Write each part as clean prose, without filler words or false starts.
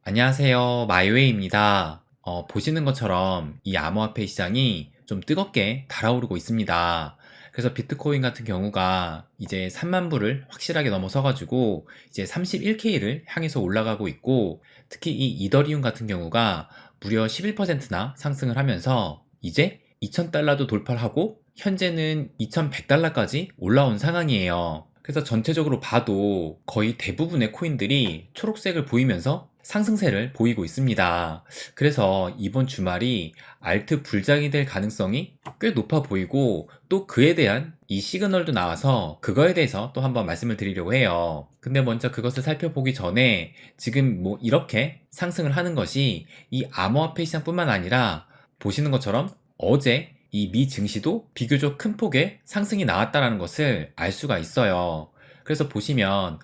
안녕하세요. 마이웨이입니다. 보시는 것처럼 이 암호화폐 시장이 좀 뜨겁게 달아오르고 있습니다. 그래서 비트코인 같은 경우가 이제 3만 불을 확실하게 넘어서가지고 이제 31K를 향해서 올라가고 있고, 특히 이 이더리움 같은 경우가 무려 11%나 상승을 하면서 이제 2,000달러도 돌파를 하고 현재는 2,100달러까지 올라온 상황이에요. 그래서 전체적으로 봐도 거의 대부분의 코인들이 초록색을 보이면서 상승세를 보이고 있습니다. 그래서 이번 주말이 알트 불장이 될 가능성이 꽤 높아 보이고, 또 그에 대한 이 시그널도 나와서 그거에 대해서 또 한번 말씀을 드리려고 해요. 근데 먼저 그것을 살펴보기 전에, 지금 뭐 이렇게 상승을 하는 것이 이 암호화폐 시장뿐만 아니라 보시는 것처럼 어제 이 미 증시도 비교적 큰 폭의 상승이 나왔다는 것을 알 수가 있어요. 그래서 보시면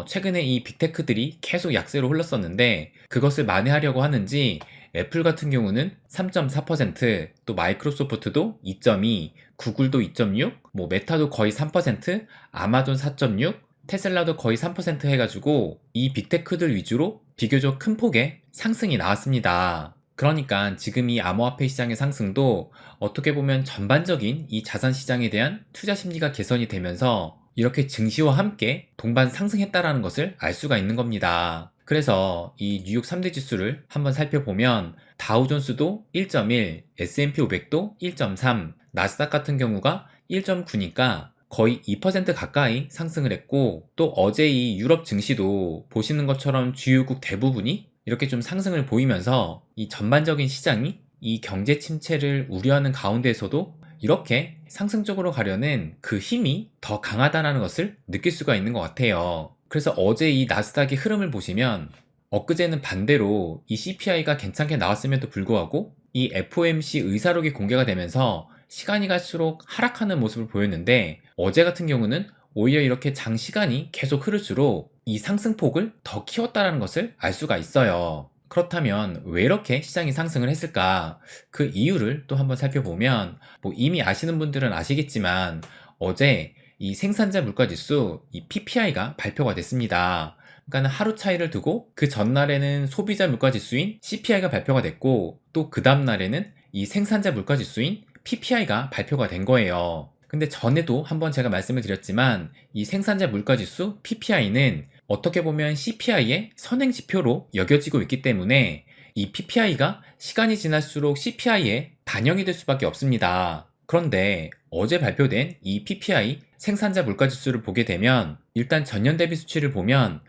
최근에 이 빅테크들이 계속 약세로 흘렀었는데, 그것을 만회하려고 하는지 애플 같은 경우는 3.4%, 또 마이크로소프트도 2.2, 구글도 2.6, 뭐 메타도 거의 3%, 아마존 4.6, 테슬라도 거의 3% 해가지고 이 빅테크들 위주로 비교적 큰 폭의 상승이 나왔습니다. 그러니까 지금 이 암호화폐 시장의 상승도 어떻게 보면 전반적인 이 자산 시장에 대한 투자 심리가 개선이 되면서 이렇게 증시와 함께 동반 상승했다라는 것을 알 수가 있는 겁니다. 그래서 이 뉴욕 3대 지수를 한번 살펴보면 다우존스도 1.1, S&P 500도 1.3, 나스닥 같은 경우가 1.9니까 거의 2% 가까이 상승을 했고, 또 어제 이 유럽 증시도 보시는 것처럼 주요국 대부분이 이렇게 좀 상승을 보이면서 이 전반적인 시장이 이 경제 침체를 우려하는 가운데에서도 이렇게 상승적으로 가려는 그 힘이 더 강하다는 것을 느낄 수가 있는 것 같아요. 그래서 어제 이 나스닥의 흐름을 보시면 엊그제는 반대로 이 CPI가 괜찮게 나왔음에도 불구하고 이 FOMC 의사록이 공개가 되면서 시간이 갈수록 하락하는 모습을 보였는데, 어제 같은 경우는 오히려 이렇게 장시간이 계속 흐를수록 이 상승폭을 더 키웠다는 것을 알 수가 있어요. 그렇다면 왜 이렇게 시장이 상승을 했을까? 그 이유를 또 한번 살펴보면, 뭐 이미 아시는 분들은 아시겠지만 어제 이 생산자 물가지수 이 PPI가 발표가 됐습니다. 그러니까 하루 차이를 두고 그 전날에는 소비자 물가지수인 CPI가 발표가 됐고, 또 그 다음날에는 이 생산자 물가지수인 PPI가 발표가 된 거예요. 근데 전에도 한번 제가 말씀을 드렸지만 이 생산자 물가지수 PPI는 어떻게 보면 CPI의 선행지표로 여겨지고 있기 때문에 이 PPI가 시간이 지날수록 CPI에 반영이 될 수밖에 없습니다. 그런데 어제 발표된 이 PPI 생산자 물가지수를 보게 되면, 일단 전년 대비 수치를 보면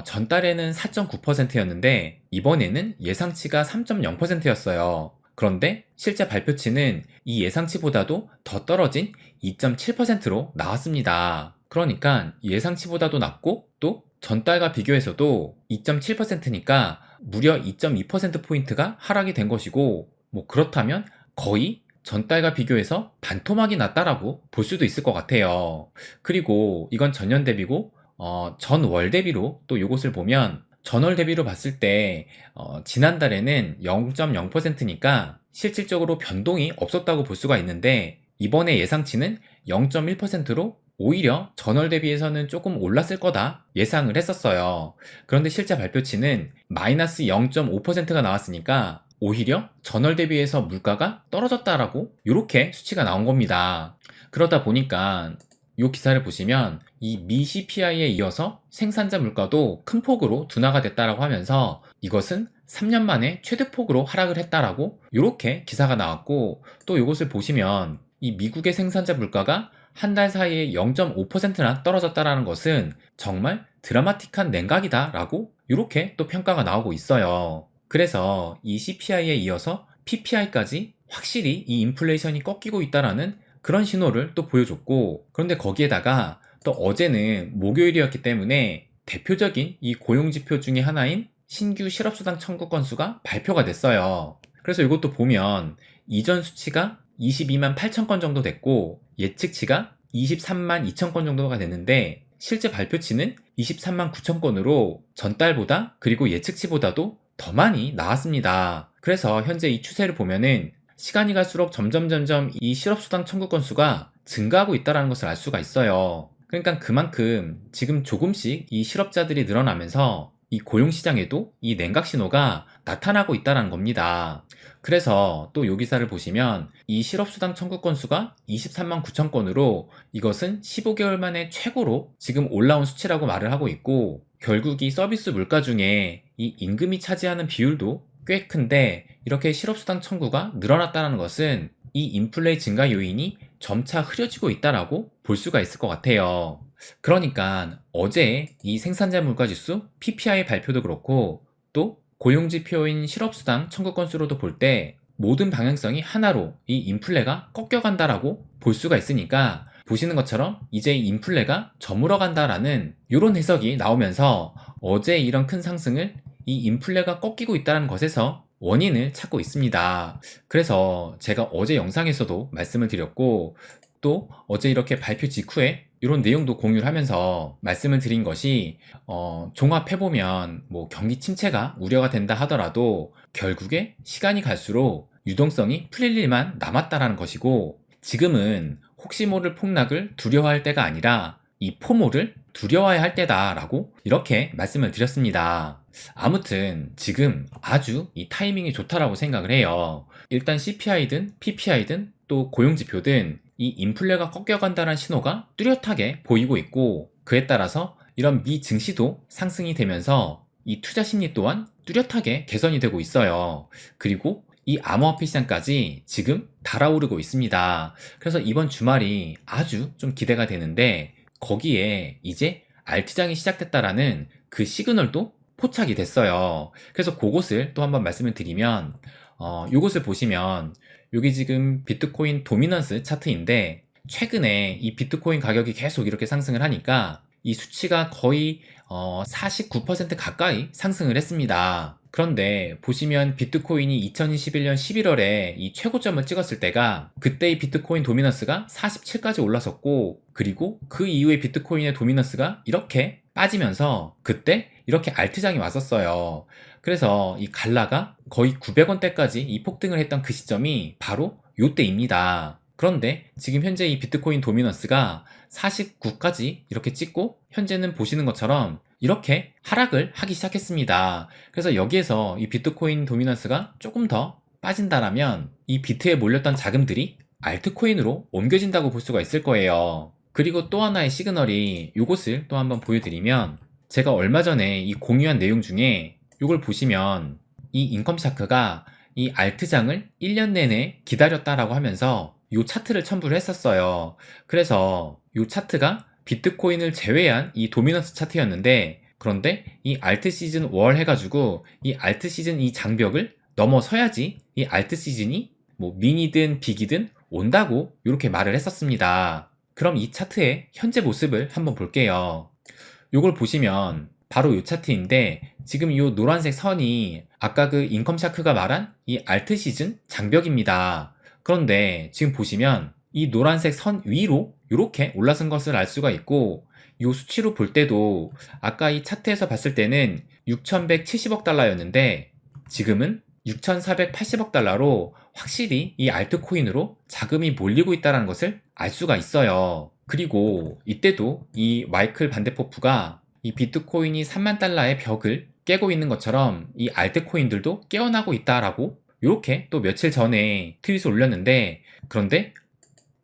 전달에는 4.9%였는데 이번에는 예상치가 3.0%였어요. 그런데 실제 발표치는 이 예상치보다도 더 떨어진 2.7%로 나왔습니다. 그러니까 예상치보다도 낮고, 또 전달과 비교해서도 2.7%니까 무려 2.2%포인트가 하락이 된 것이고, 뭐 그렇다면 거의 전달과 비교해서 반토막이 났다라고 볼 수도 있을 것 같아요. 그리고 이건 전년 대비고, 전월 대비로 또 이것을 보면, 전월 대비로 봤을 때 지난달에는 0.0%니까 실질적으로 변동이 없었다고 볼 수가 있는데, 이번에 예상치는 0.1%로 오히려 전월 대비해서는 조금 올랐을 거다 예상을 했었어요. 그런데 실제 발표치는 마이너스 0.5%가 나왔으니까 오히려 전월 대비해서 물가가 떨어졌다라고 이렇게 수치가 나온 겁니다. 그러다 보니까 이 기사를 보시면 이 미 CPI에 이어서 생산자 물가도 큰 폭으로 둔화가 됐다라고 하면서 이것은 3년 만에 최대폭으로 하락을 했다라고 이렇게 기사가 나왔고, 또 이것을 보시면 이 미국의 생산자 물가가 한 달 사이에 0.5%나 떨어졌다라는 것은 정말 드라마틱한 냉각이다라고 이렇게 또 평가가 나오고 있어요. 그래서 이 CPI에 이어서 PPI까지 확실히 이 인플레이션이 꺾이고 있다라는 그런 신호를 또 보여줬고, 그런데 거기에다가 또 어제는 목요일이었기 때문에 대표적인 이 고용지표 중에 하나인 신규 실업수당 청구 건수가 발표가 됐어요. 그래서 이것도 보면 이전 수치가 22만 8천 건 정도 됐고 예측치가 23만 2천 건 정도가 됐는데, 실제 발표치는 23만 9천 건으로 전달보다 그리고 예측치보다도 더 많이 나왔습니다. 그래서 현재 이 추세를 보면은 시간이 갈수록 점점 이 실업수당 청구 건수가 증가하고 있다는 것을 알 수가 있어요. 그러니까 그만큼 지금 조금씩 이 실업자들이 늘어나면서 이 고용시장에도 이 냉각 신호가 나타나고 있다는 겁니다. 그래서 또 요 기사를 보시면 이 실업수당 청구 건수가 23만 9천 건으로 이것은 15개월 만에 최고로 지금 올라온 수치라고 말을 하고 있고, 결국 이 서비스 물가 중에 이 임금이 차지하는 비율도 꽤 큰데 이렇게 실업수당 청구가 늘어났다는 것은 이 인플레 증가 요인이 점차 흐려지고 있다라고 볼 수가 있을 것 같아요. 그러니까 어제 이 생산자 물가지수 PPI 발표도 그렇고 또 고용지표인 실업수당 청구 건수로도 볼 때 모든 방향성이 하나로 이 인플레가 꺾여간다라고 볼 수가 있으니까, 보시는 것처럼 이제 인플레가 저물어 간다라는 이런 해석이 나오면서 어제 이런 큰 상승을 이 인플레가 꺾이고 있다는 것에서 원인을 찾고 있습니다. 그래서 제가 어제 영상에서도 말씀을 드렸고 또 어제 이렇게 발표 직후에 이런 내용도 공유를 하면서 말씀을 드린 것이, 종합해보면 뭐 경기 침체가 우려가 된다 하더라도 결국에 시간이 갈수록 유동성이 풀릴 일만 남았다라는 것이고, 지금은 혹시 모를 폭락을 두려워할 때가 아니라 이 포모를 두려워해야 할 때다라고 이렇게 말씀을 드렸습니다. 아무튼 지금 아주 이 타이밍이 좋다라고 생각을 해요. 일단 CPI든 PPI든 또 고용지표든 이 인플레가 꺾여간다는 신호가 뚜렷하게 보이고 있고, 그에 따라서 이런 미 증시도 상승이 되면서 이 투자 심리 또한 뚜렷하게 개선이 되고 있어요. 그리고 이 암호화폐 시장까지 지금 달아오르고 있습니다. 그래서 이번 주말이 아주 좀 기대가 되는데, 거기에 이제 알트장이 시작됐다라는 그 시그널도 포착이 됐어요. 그래서 그것을 또 한번 말씀을 드리면, 요것을 보시면 여기 지금 비트코인 도미넌스 차트인데, 최근에 이 비트코인 가격이 계속 이렇게 상승을 하니까 이 수치가 거의 49% 가까이 상승을 했습니다. 그런데 보시면 비트코인이 2021년 11월에 이 최고점을 찍었을 때가 그때의 비트코인 도미넌스가 47까지 올랐었고, 그리고 그 이후에 비트코인의 도미넌스가 이렇게 빠지면서 그때 이렇게 알트장이 왔었어요. 그래서 이 갈라가 거의 900원대까지 이 폭등을 했던 그 시점이 바로 요때입니다. 그런데 지금 현재 이 비트코인 도미넌스가 49까지 이렇게 찍고 현재는 보시는 것처럼 이렇게 하락을 하기 시작했습니다. 그래서 여기에서 이 비트코인 도미넌스가 조금 더 빠진다라면 이 비트에 몰렸던 자금들이 알트코인으로 옮겨진다고 볼 수가 있을 거예요. 그리고 또 하나의 시그널이 요것을 또 한번 보여드리면, 제가 얼마 전에 이 공유한 내용 중에 요걸 보시면 이 인컴 샤크가 이 알트장을 1년 내내 기다렸다라고 하면서 요 차트를 첨부를 했었어요. 그래서 요 차트가 비트코인을 제외한 이 도미넌스 차트였는데, 그런데 이 알트 시즌 월 해가지고 이 알트 시즌 이 장벽을 넘어서야지 이 알트 시즌이 뭐 미니든 빅이든 온다고 이렇게 말을 했었습니다. 그럼 이 차트의 현재 모습을 한번 볼게요. 요걸 보시면 바로 이 차트인데, 지금 이 노란색 선이 아까 그 인컴 샤크가 말한 이 알트 시즌 장벽입니다. 그런데 지금 보시면 이 노란색 선 위로 이렇게 올라선 것을 알 수가 있고, 이 수치로 볼 때도 아까 이 차트에서 봤을 때는 6,170억 달러였는데 지금은 6,480억 달러로 확실히 이 알트코인으로 자금이 몰리고 있다는 것을 알 수가 있어요. 그리고 이때도 이 마이클 반데포프가 이 비트코인이 3만 달러의 벽을 깨고 있는 것처럼 이 알트코인들도 깨어나고 있다라고 이렇게 또 며칠 전에 트윗을 올렸는데, 그런데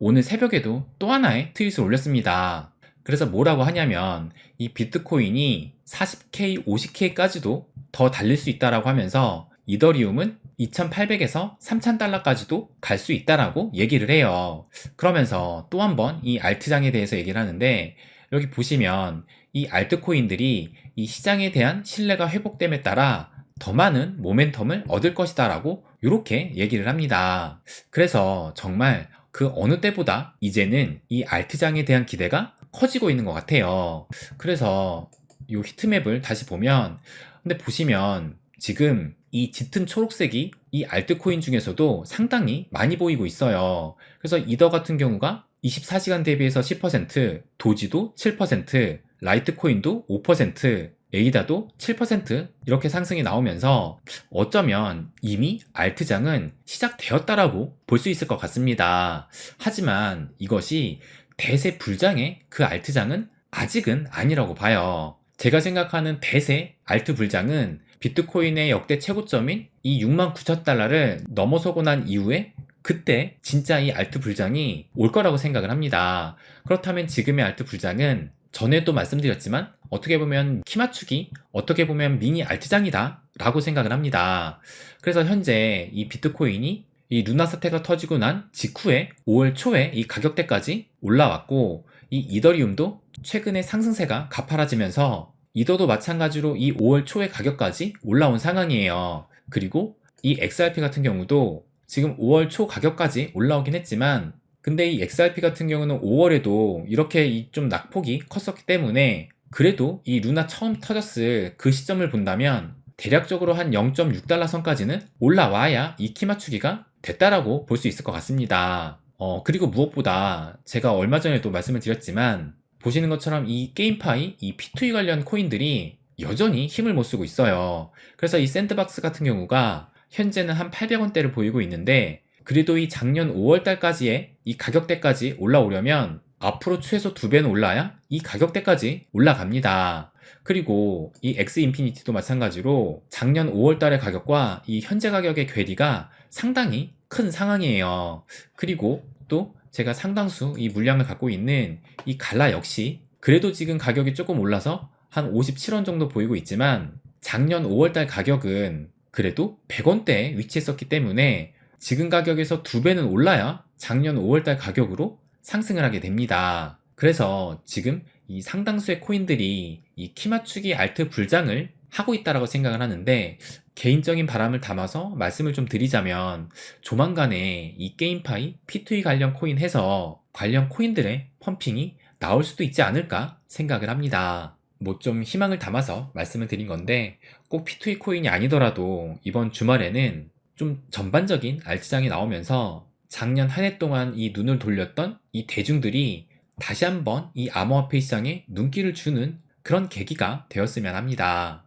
오늘 새벽에도 또 하나의 트윗을 올렸습니다. 그래서 뭐라고 하냐면 이 비트코인이 40K, 50K까지도 더 달릴 수 있다라고 하면서 이더리움은 2,800에서 3,000달러까지도 갈 수 있다라고 얘기를 해요. 그러면서 또 한번 이 알트장에 대해서 얘기를 하는데, 여기 보시면 이 알트코인들이 이 시장에 대한 신뢰가 회복됨에 따라 더 많은 모멘텀을 얻을 것이다 라고 이렇게 얘기를 합니다. 그래서 정말 그 어느 때보다 이제는 이 알트장에 대한 기대가 커지고 있는 것 같아요. 그래서 이 히트맵을 다시 보면, 근데 보시면 지금 이 짙은 초록색이 이 알트코인 중에서도 상당히 많이 보이고 있어요. 그래서 이더 같은 경우가 24시간 대비해서 10%, 도지도 7%, 라이트코인도 5%, 에이다도 7% 이렇게 상승이 나오면서 어쩌면 이미 알트장은 시작되었다라고 볼 수 있을 것 같습니다. 하지만 이것이 대세 불장의 그 알트장은 아직은 아니라고 봐요. 제가 생각하는 대세 알트 불장은 비트코인의 역대 최고점인 이 69,000달러를 넘어서고 난 이후에 그때 진짜 이 알트 불장이 올 거라고 생각을 합니다. 그렇다면 지금의 알트 불장은 전에도 말씀드렸지만 어떻게 보면 키 맞추기, 어떻게 보면 미니 알트장이다 라고 생각을 합니다. 그래서 현재 이 비트코인이 이 루나 사태가 터지고 난 직후에 5월 초에 이 가격대까지 올라왔고, 이 이더리움도 최근에 상승세가 가파라지면서 이더도 마찬가지로 이 5월 초의 가격까지 올라온 상황이에요. 그리고 이 XRP 같은 경우도 지금 5월 초 가격까지 올라오긴 했지만, 근데 이 XRP 같은 경우는 5월에도 이렇게 이 좀 낙폭이 컸었기 때문에 그래도 이 루나 처음 터졌을 그 시점을 본다면 대략적으로 한 0.6달러 선까지는 올라와야 이 키 맞추기가 됐다라고 볼 수 있을 것 같습니다. 그리고 무엇보다 제가 얼마 전에도 말씀을 드렸지만 보시는 것처럼 이 게임파이, 이 P2E 관련 코인들이 여전히 힘을 못 쓰고 있어요. 그래서 이 샌드박스 같은 경우가 현재는 한 800원대를 보이고 있는데, 그래도 이 작년 5월달까지의 이 가격대까지 올라오려면 앞으로 최소 2배는 올라야 이 가격대까지 올라갑니다. 그리고 이 엑스 인피니티도 마찬가지로 작년 5월달의 가격과 이 현재 가격의 괴리가 상당히 큰 상황이에요. 그리고 또 제가 상당수 이 물량을 갖고 있는 이 갈라 역시 그래도 지금 가격이 조금 올라서 한 57원 정도 보이고 있지만 작년 5월달 가격은 그래도 100원대에 위치했었기 때문에 지금 가격에서 2배는 올라야 작년 5월달 가격으로 상승을 하게 됩니다. 그래서 지금 이 상당수의 코인들이 이 키 맞추기 알트 불장을 하고 있다라고 생각을 하는데, 개인적인 바람을 담아서 말씀을 좀 드리자면 조만간에 이 게임파이 P2E 관련 코인 해서 관련 코인들의 펌핑이 나올 수도 있지 않을까 생각을 합니다. 뭐 좀 희망을 담아서 말씀을 드린 건데, 꼭 P2E 코인이 아니더라도 이번 주말에는 좀 전반적인 알트장이 나오면서 작년 한 해 동안 이 눈을 돌렸던 이 대중들이 다시 한번 이 암호화폐 시장에 눈길을 주는 그런 계기가 되었으면 합니다.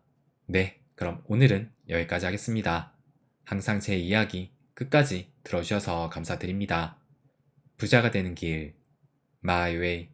네, 그럼 오늘은 여기까지 하겠습니다. 항상 제 이야기 끝까지 들어주셔서 감사드립니다. 부자가 되는 길, 마이웨이.